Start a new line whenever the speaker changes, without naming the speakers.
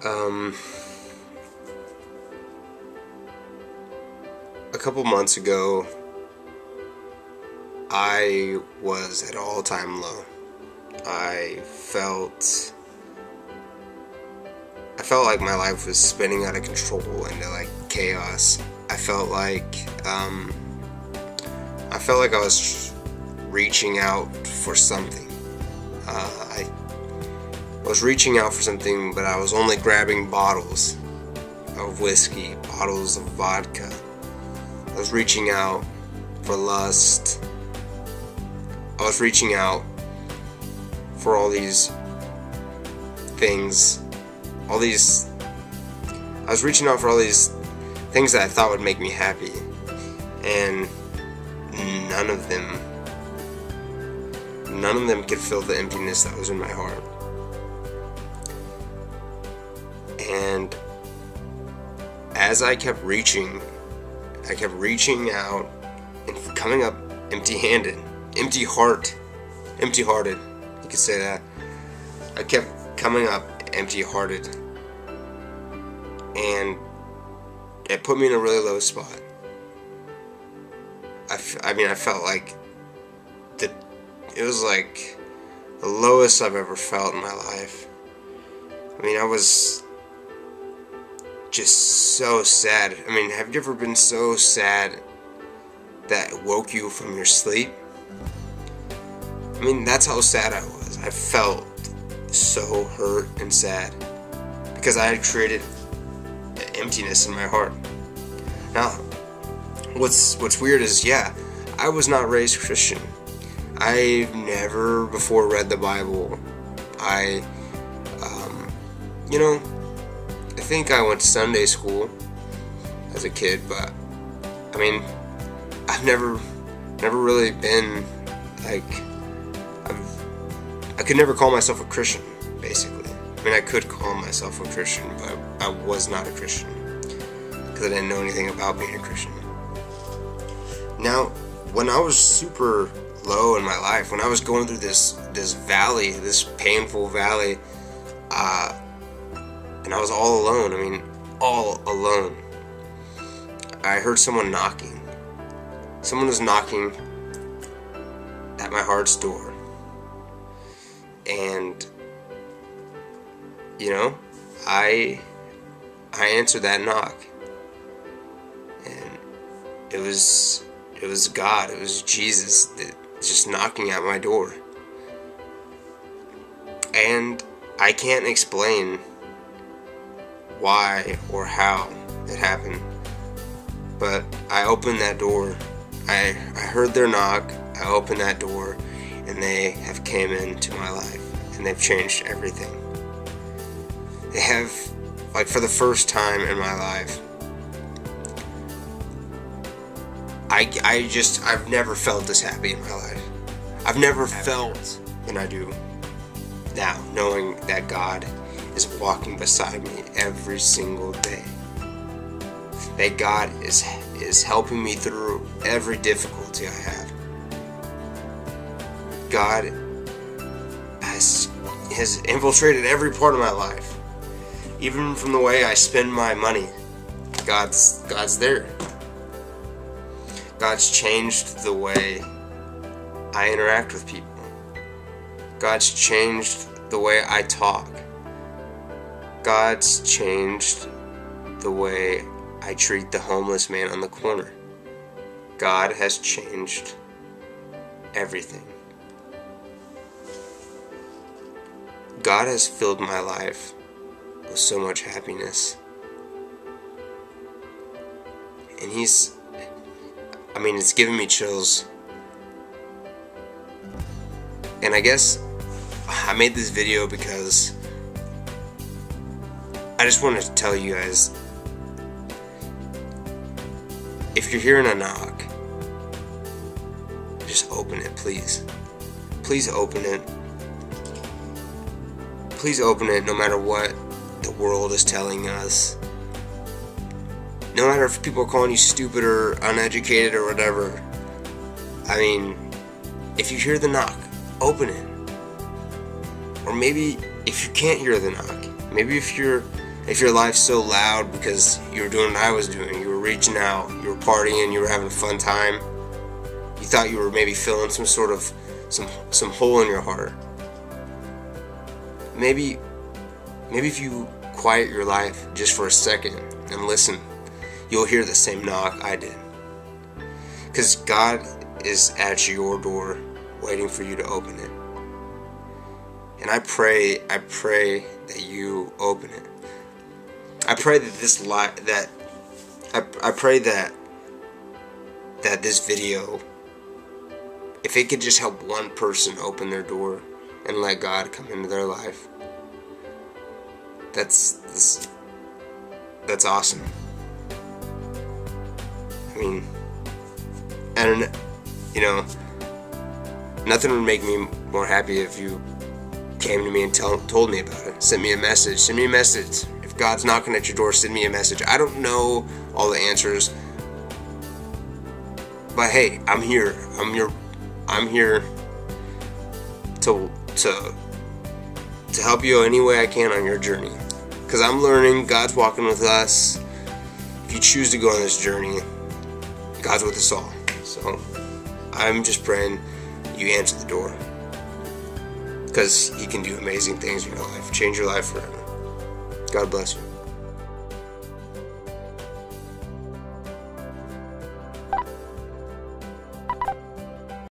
Um, a couple months ago, I was at an all-time low. I felt like my life was spinning out of control into like chaos. I felt like I was reaching out for something. I was reaching out for something, but I was only grabbing bottles of whiskey, bottles of vodka. I was reaching out for lust. I was reaching out for all these things. I was reaching out for all these things that I thought would make me happy. And none of them could fill the emptiness that was in my heart. And as I kept reaching out and coming up empty-handed, empty-hearted, you could say that. I kept coming up empty-hearted, and it put me in a really low spot. I felt like it was like the lowest I've ever felt in my life. I was just so sad. Have you ever been so sad that it woke you from your sleep? That's how sad I was. I felt so hurt and sad because I had created emptiness in my heart. Now, what's weird is, I was not raised Christian. I've never before read the Bible. I think I went to Sunday school as a kid, but I've never really been like, I could never call myself a Christian, basically. I could call myself a Christian, but I was not a Christian because I didn't know anything about being a Christian. Now, when I was super low in my life, when I was going through this valley, this painful valley, and I was all alone, all alone, I heard someone knocking. Someone was knocking at my heart's door. And, I answered that knock. And it was God, it was Jesus that just knocking at my door. And I can't explain why or how it happened, but I opened that door. I heard their knock, I opened that door, and they have came into my life, and they've changed everything. They have, for the first time in my life, I've never felt this happy in my life. I've never felt than I do now, knowing that God is walking beside me every single day. That God is helping me through every difficulty I have. God has infiltrated every part of my life. Even from the way I spend my money, God's there. God's changed the way I interact with people. God's changed the way I talk. God's changed the way I treat the homeless man on the corner. God has changed everything. God has filled my life with so much happiness. And it's given me chills. And I guess I made this video because I just wanted to tell you guys, if you're hearing a knock, just open it, please. Please open it. Please open it no matter what the world is telling us. No matter if people are calling you stupid or uneducated or whatever. If you hear the knock, open it. Or maybe if you can't hear the knock, maybe if you're If your life's so loud because you were doing what I was doing, you were reaching out, you were partying, you were having a fun time, you thought you were maybe filling some hole in your heart. Maybe if you quiet your life just for a second and listen, you'll hear the same knock I did. Because God is at your door waiting for you to open it. And I pray that you open it. I pray that I pray that this video, if it could just help one person open their door and let God come into their life, that's awesome. I mean, and nothing would make me more happy if you came to me and told me about it. Send me a message. If God's knocking at your door, send me a message. I don't know all the answers, but hey, I'm here. I'm here to help you any way I can on your journey. Because I'm learning, God's walking with us. If you choose to go on this journey, God's with us all. So I'm just praying you answer the door, because He can do amazing things in your life, change your life forever. God bless you.